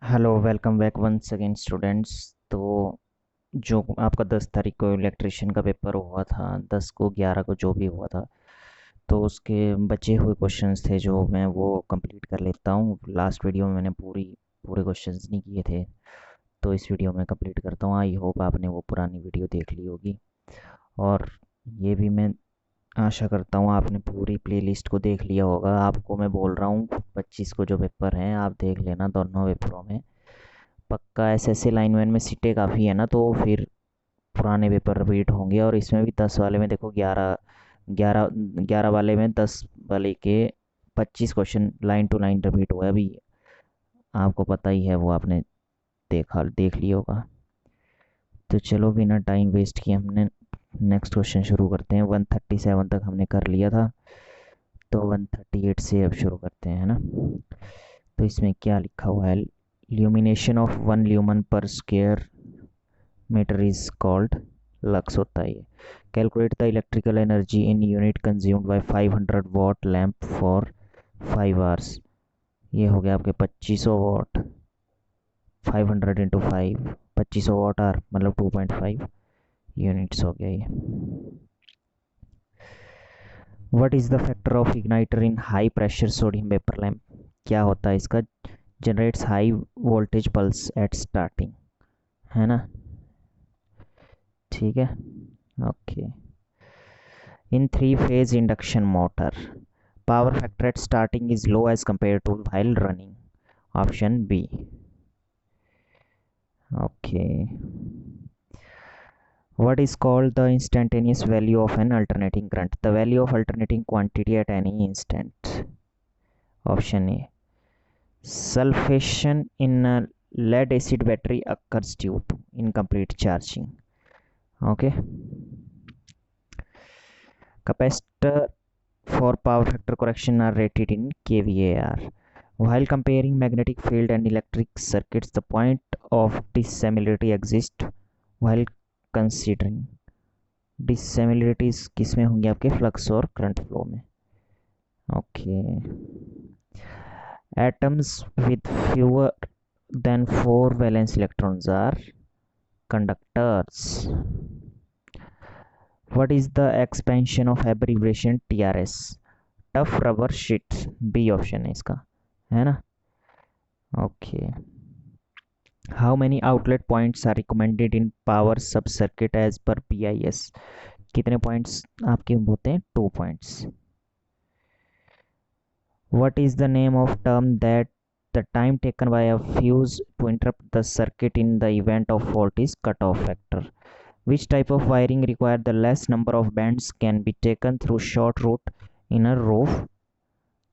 Hello welcome back once again students. तो जो आपका 10 तारीख को इलेक्ट्रिशियन का पेपर हुआ था, 10 को 11 को जो भी हुआ था, तो उसके बचे हुए क्वेश्चंस थे जो मैं वो कंप्लीट कर लेता हूँ। लास्ट वीडियो में मैंने पूरे क्वेश्चंस नहीं किए थे, तो इस वीडियो में कंप्लीट करता हूँ। आई होप आपने वो पुरानी वीडियो देख ली होगी, और ये भी मैं आशा करता हूँ आपने पूरी प्लेलिस्ट को देख लिया होगा। आपको मैं बोल रहा हूँ 25 को जो पेपर हैं आप देख लेना दोनों पेपरों में। पक्का एसएससी लाइनमैन में सीटें काफ़ी है ना, तो फिर पुराने पेपर रिपीट होंगे। और इसमें भी 10 वाले में देखो, 11 वाले में 10 वाले के 25 question line to line repeat हुआ है अभी। आपको पता ही है, वो आपने देख लिया होगा। तो चलो बिना टाइम वेस्ट किए हमने नेक्स्ट क्वेश्चन शुरू करते हैं। 137 तक हमने कर लिया था, तो 138 से अब शुरू करते हैं, है ना। तो इसमें क्या लिखा हुआ है? Illumination of 1 lumen per square metre is called lux होता है ये। Calculate the electrical energy in unit consumed by 500 watt lamp for 5 hours. ये हो गया आपके 2500 वाट। 500 इंटू 5, 2500 वाट आर मतलब 2.5 यूनिट्स हो गया ये। What is the factor of igniter in high pressure sodium vapour lamp? क्या होता है इसका? Generates high voltage pulse eight starting, है ना। ठीक है, okay. In three-phase induction motor, power factor at starting is low as compared to while running. Option B. Okay. What is called the instantaneous value of an alternating current? The value of alternating quantity at any instant. Option A. Sulfation in a lead acid battery occurs due to incomplete charging. Okay. Capacitor for power factor correction are rated in kVAR. While comparing magnetic field and electric circuits, the point of dissimilarity exists while considering dissimilarities किस में होंगी? आपके flux और current flow में। Okay. Atoms with fewer than 4 valence electrons are conductors. What is the expansion of abbreviation TRS? Tough rubber sheet, b option है इसका, है ना। Okay. How many outlet points are recommended in power sub circuit as per PIS? कितने points आपके होते हैं? 2 points. What is the name of term that the time taken by a fuse to interrupt the circuit in the event of fault is cut off factor? Which type of wiring require the less number of bands can be taken through short route in a roof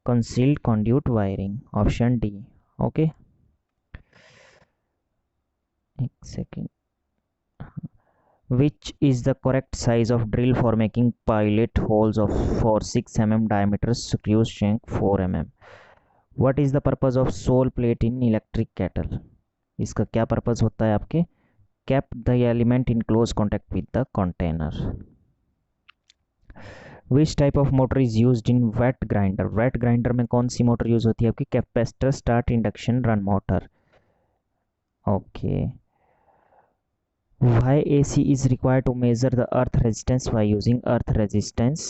concealed conduit wiring? Option D. Okay, एक second. Which is the correct size of drill for making pilot holes of for 6 mm diameter screws shank 4 mm? What is the purpose of sole plate in electric kettle? इसका क्या purpose होता है आपके? Kept the element in close contact with the container. Which type of motor is used in wet grinder? Wet grinder में कौन सी motor use होती है आपकी? Capacitor start induction run motor. Okay. Why AC is required to measure the earth resistance by using earth resistance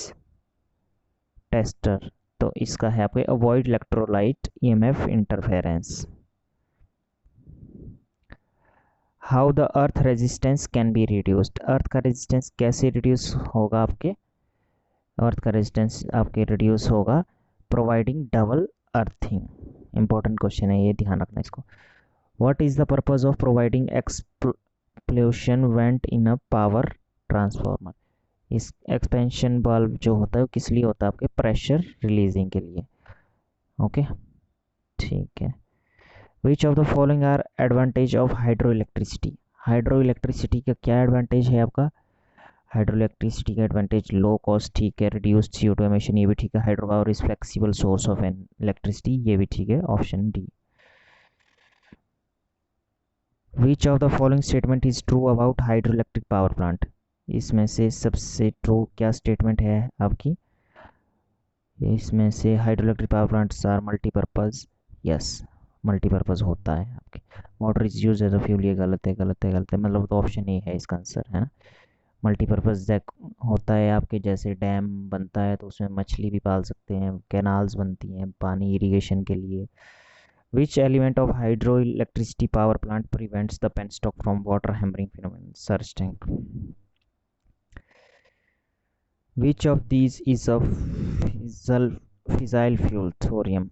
tester? तो इसका है आपके avoid electrolyte EMF interference. How the earth resistance can be reduced? Earth का resistance कैसे reduce होगा आपके? अर्थ का resistance आपके रिड्यूस होगा providing double earthing. Important question है ये, ध्यान रखना इसको। What is the purpose of providing explosion went in a power transformer? इस एक्सपेंशन बल्ब जो होता है वो किस लिए होता है? आपके प्रेशर रिलीजिंग के लिए। ओके, ठीक है। Which of the following are advantage of hydro electricity? Hydro electricity का क्या एडवांटेज है आपका? हाइड्रो इलेक्ट्रिसिटी का एडवांटेज लो कॉस्ट, ठीक है। रिड्यूस्ड CO2 एमिशन, ये भी ठीक है। Hydro power is flexible source of an electricity, ये भी ठीक है। Option d. Which of the following statement is true about hydro electric power plant? इसमें से सबसे ट्रू क्या स्टेटमेंट है आपकी? इसमें से hydro electric power plants are multipurpose. Yes, multipurpose होता है आपके। Water is use as a fuel, ये गलत है, गलत है, गलत है, मतलब तो ऑप्शन ए है इसका आंसर, है ना। मल्टीपर्पज़ जैक होता है आपके, जैसे डैम बनता है तो उसमें मछली भी पाल सकते हैं, कैनाल्स बनती हैं पानी इरिगेशन के लिए। Which element of hydro electricity power plant prevents the penstock from water hammering phenomenon, search tank. Which of these is a fissile fuel? Thorium.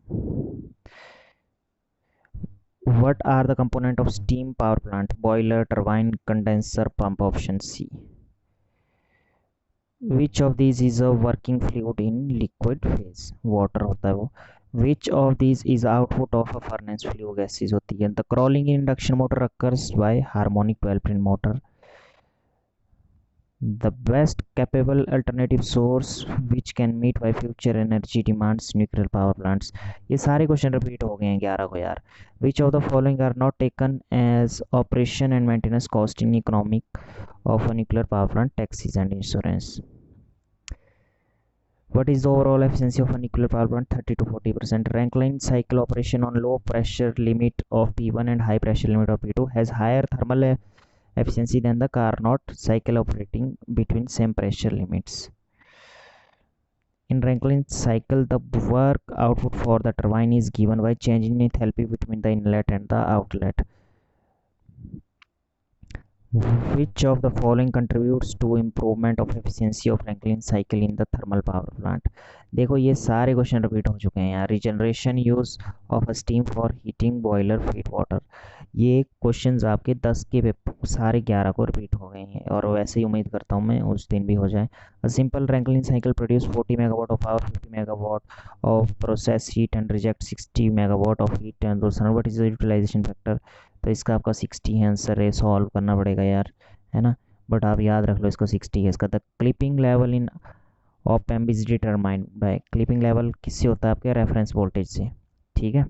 What are the components of steam power plant? Boiler, turbine, condenser, pump. Option C. Which of these is a working fluid in liquid phase? Water होता है वो. Which of these is output of a furnace? Flue gases होती है. The crawling in induction motor occurs by harmonic valve motor. The best capable alternative source which can meet by future energy demands, nuclear power plants. ये सारे question repeat हो गए हैं 11 को यार. Which of the following are not taken as operation and maintenance cost in economic of a nuclear power plant? Taxes and insurance. What is the overall efficiency of a nuclear power plant? 30 to 40%. Rankine cycle operation on low pressure limit of P1 and high pressure limit of P2 has higher thermal efficiency than the Carnot cycle operating between same pressure limits. In Rankine cycle, the work output for the turbine is given by changing enthalpy between the inlet and the outlet. Which of the following contributes to improvement of efficiency of Rankine cycle in the thermal power plant? देखो ये सारे question repeat हो चुके हैं यार. Regeneration use of a steam for heating boiler feed water. ये questions आपके 10 के पेपर सारे 11 को रिपीट हो गए हैं, और वैसे ही उम्मीद करता हूँ मैं उस दिन भी हो जाए. A simple Rankine cycle produce 40 megawatt of power, 50 megawatt of process heat and reject 60 megawatt of heat and what is the utilisation factor? तो इसका आपका 60 है आंसर है, सॉल्व करना पड़ेगा यार, है ना. बट आप याद रख लो इसका 60 है इसका. The clipping level in op amp is determined by, clipping level किससे होता है आपके? रेफरेंस वोल्टेज से. ठीक है,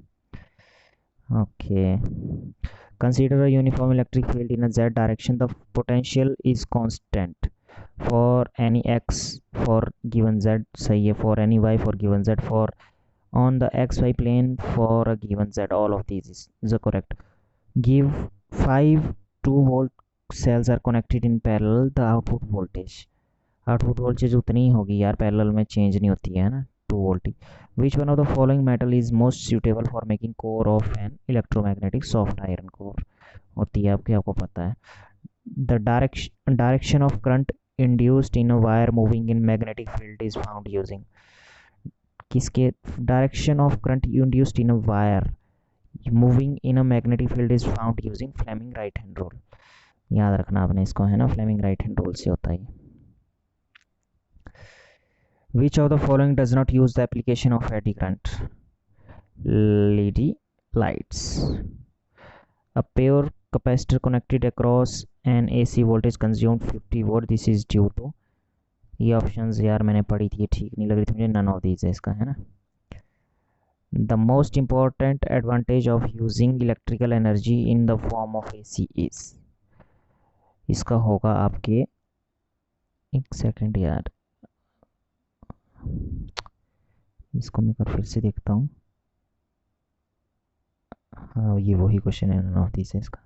okay. Consider a uniform electric field in a z direction. The potential is constant for any x for given z. सही है. For any y for given z. For on the xy plane for a given z. All of these is the correct. Give 5 2-volt cells are connected in parallel. The output voltage उतनी ही होगी यार, parallel में change नहीं होती है ना, 2 volt ही. Which one of the following metal is most suitable for making core of an electromagnetic? Soft iron core होती है आपकी, आपको पता है. The direction of current induced in a wire moving in magnetic field is found using. किसके? Direction of current induced in a wire moving in a magnetic field is found using Fleming right hand rule. याद रखना आपने इसको, है ना, Fleming right hand rule से होता है. Which of the following does not use the application of eddy current? LED lights. A pure capacitor connected across an AC voltage consumed 50 watt. This is due to. ये options यार मैंने पढ़ी थी, ठीक नहीं लग रही थी मुझे. नन ऑफ दीज है इसका, है ना. The most important advantage of using electrical energy in the form of AC is. इसका होगा आपके, एक सेकंड यार, इसको मैं फिर से देखता हूँ. हाँ ये वही क्वेश्चन है, नन ऑफ दिस है इसका.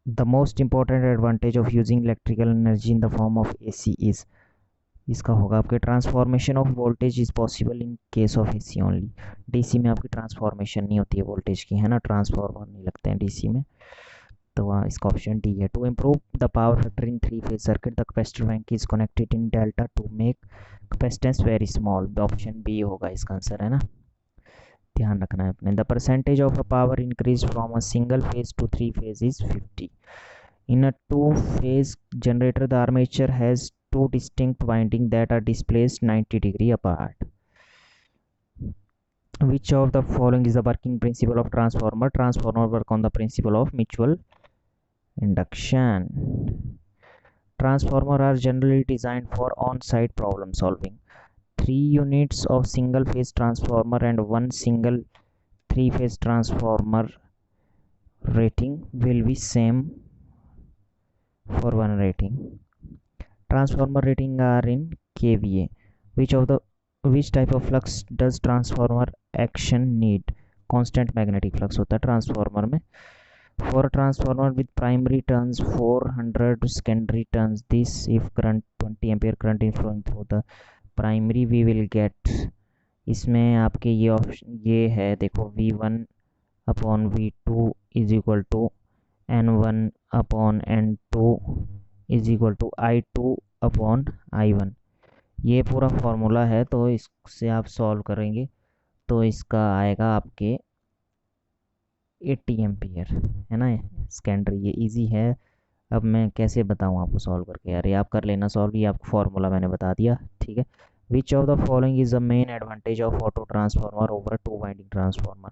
The most important advantage of using electrical energy in the form of AC is. इसका होगा आपके transformation of voltage is possible in case of AC only. DC में आपकी ट्रांसफॉर्मेशन नहीं होती है वोल्टेज की, है ना, ट्रांसफॉर्मर नहीं लगते हैं डीसी में. तो इसका ऑप्शन डी है. To improve the power factor in 3 phase circuit the capacitor bank is connected in delta to make capacitance very small. Option b होगा इसका आंसर, है ना, ध्यान रखना है अपने. The percentage of a power increase from a single phase to 3 phase is 50. In a 2 phase generator the armature has 2 distinct windings that are displaced 90 degree apart. Which of the following is the working principle of transformer? Transformer work on the principle of mutual induction. Transformer are generally designed for on-site problem solving. 3 units of single phase transformer and 1 single 3 phase transformer rating will be same for 1 rating. Transformer rating are in kVA. Which of the which type of flux does transformer action need? Constant magnetic flux होता है transformer में. For a transformer with primary turns 400 secondary turns this if current 20 ampere current is flowing through the primary we will get. इसमें आपके ये option ये है देखो V1/V2 is equal to N1/N2 is equal to I2/I1. ये पूरा formula है तो इससे आप सॉल्व करेंगे तो इसका आएगा आपके 80 एम्पियर, है ना. सेकेंडरी ये इजी है. अब मैं कैसे बताऊँ आपको सॉल्व करके, यार ये आप कर लेना सॉल्व, ये आपको फार्मूला मैंने बता दिया, ठीक है. Which of the following is the main advantage of auto transformer over two winding transformer?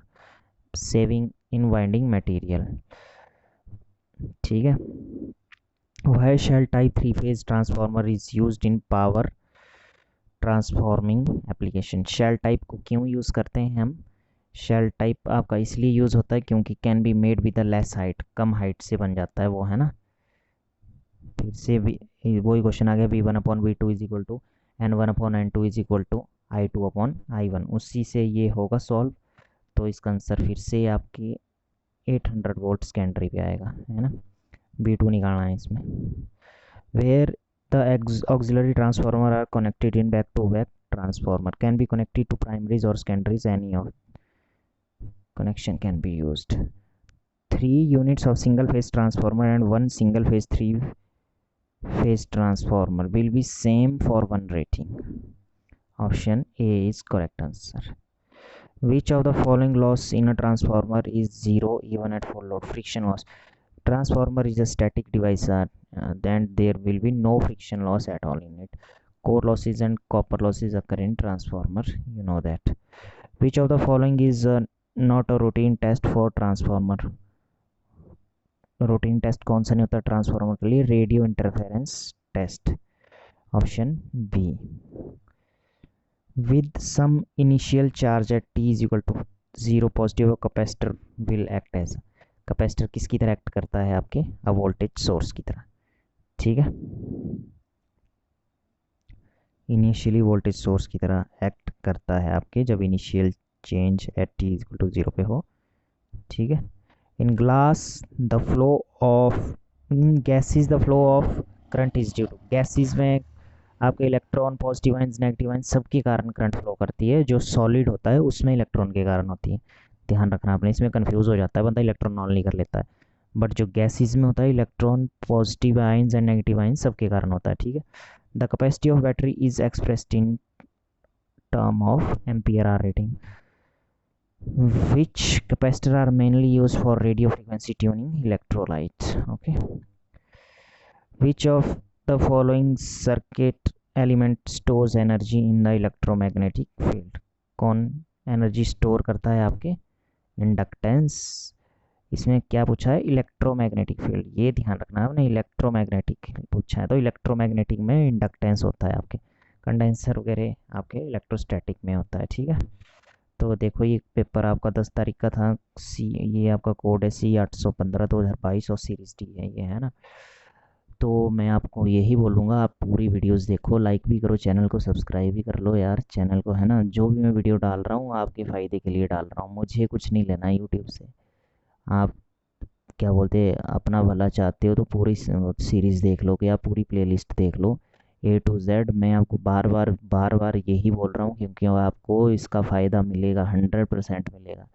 Saving in winding material, ठीक है. Why shell type three phase transformer is used in power transforming application? Shell type को क्यों use करते हैं हम? Shell type आपका इसलिए use होता है क्योंकि can be made with a less height, come height से बन जाता है वो, है ना. फिर से वही क्वेश्चन आ गया. V1/V2 is equal to N1/N2 is equal to I2/I1. उसी से ये होगा सॉल्व. तो इसका आंसर फिर से आपकी 800 वोल्ट सेकेंडरी पे आएगा, है ना. V2 निकालना है इसमें. Where the auxiliary transformer are connected in back to back transformer can be connected to primaries or secondaries, any of connection can be used. 3 units of single phase transformer and 1 single phase 3 phase transformer will be same for one rating. Option A is correct answer. Which of the following loss in a transformer is zero even at full load? Friction loss. Transformer is a static device, then there will be no friction loss at all in it. Core losses and copper losses occur in transformer, you know that. Which of the following is not a routine test for transformer? Routine test कौन सा नहीं होता transformer के लिए? Radio interference test. Option b. With some initial charge at t is equal to 0 positive capacitor will act as. Capacitor किसकी तरह act करता है आपके? अ वोल्टेज सोर्स की तरह, ठीक है. इनिशियली वोल्टेज सोर्स की तरह एक्ट करता है आपके जब initial change at t is equal to 0 पे हो, ठीक है. In glass the flow of gases the flow of current is due to. gases में आपके electron positive ions negative ions सबके कारण करंट फ्लो करती है. जो सॉलिड होता है उसमें इलेक्ट्रॉन के कारण होती है. ध्यान रखना आपने, इसमें कंफ्यूज हो जाता है बंदा, इलेक्ट्रॉन ऑन नहीं कर लेता है. बट जो गैसेज में होता है electron positive ions and negative ions सबके कारण होता है, ठीक है. The capacity of battery is expressed in term of ampere hour rating. Which capacitor are mainly used for radio frequency tuning? Electrolyte. Okay. Which of the following circuit element stores energy in the electromagnetic field? कौन energy store करता है आपके? Inductance. इसमें क्या पूछा है? Electromagnetic field. ये ध्यान रखना है आपने, इलेक्ट्रोमैग्नेटिक पूछा है तो इलेक्ट्रोमैग्नेटिक में इंडक्टेंस होता है आपके. कंडेंसर वगैरह आपके इलेक्ट्रोस्टैटिक में होता है, ठीक है. तो देखो ये पेपर आपका 10 तारीख का था. ये आपका कोड है C815 2022 और सीरीज डी है ये, है ना. तो मैं आपको यही बोलूँगा आप पूरी वीडियोस देखो, लाइक भी करो, चैनल को सब्सक्राइब भी कर लो यार चैनल को, है ना. जो भी मैं वीडियो डाल रहा हूँ आपके फ़ायदे के लिए डाल रहा हूँ, मुझे कुछ नहीं लेना यूट्यूब से. आप क्या बोलते अपना भला चाहते हो तो पूरी सीरीज़ देख लो, या पूरी प्लेलिस्ट देख लो A to Z. मैं आपको बार बार यही बोल रहा हूँ क्योंकि आपको इसका फ़ायदा मिलेगा, 100% मिलेगा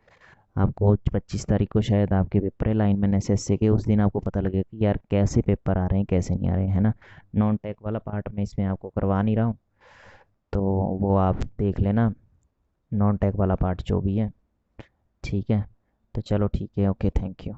आपको. 25 तारीख को शायद आपके पेपर है लाइनमैन एसएससी के, उस दिन आपको पता लगेगा कि यार कैसे पेपर आ रहे हैं कैसे नहीं आ रहे हैं, है ना. नॉन टेक वाला पार्ट में इसमें आपको करवा नहीं रहा हूँ, तो वो आप देख लेना नॉन टेक वाला पार्ट जो भी है, ठीक है. तो चलो ठीक है, ओके, थैंक यू.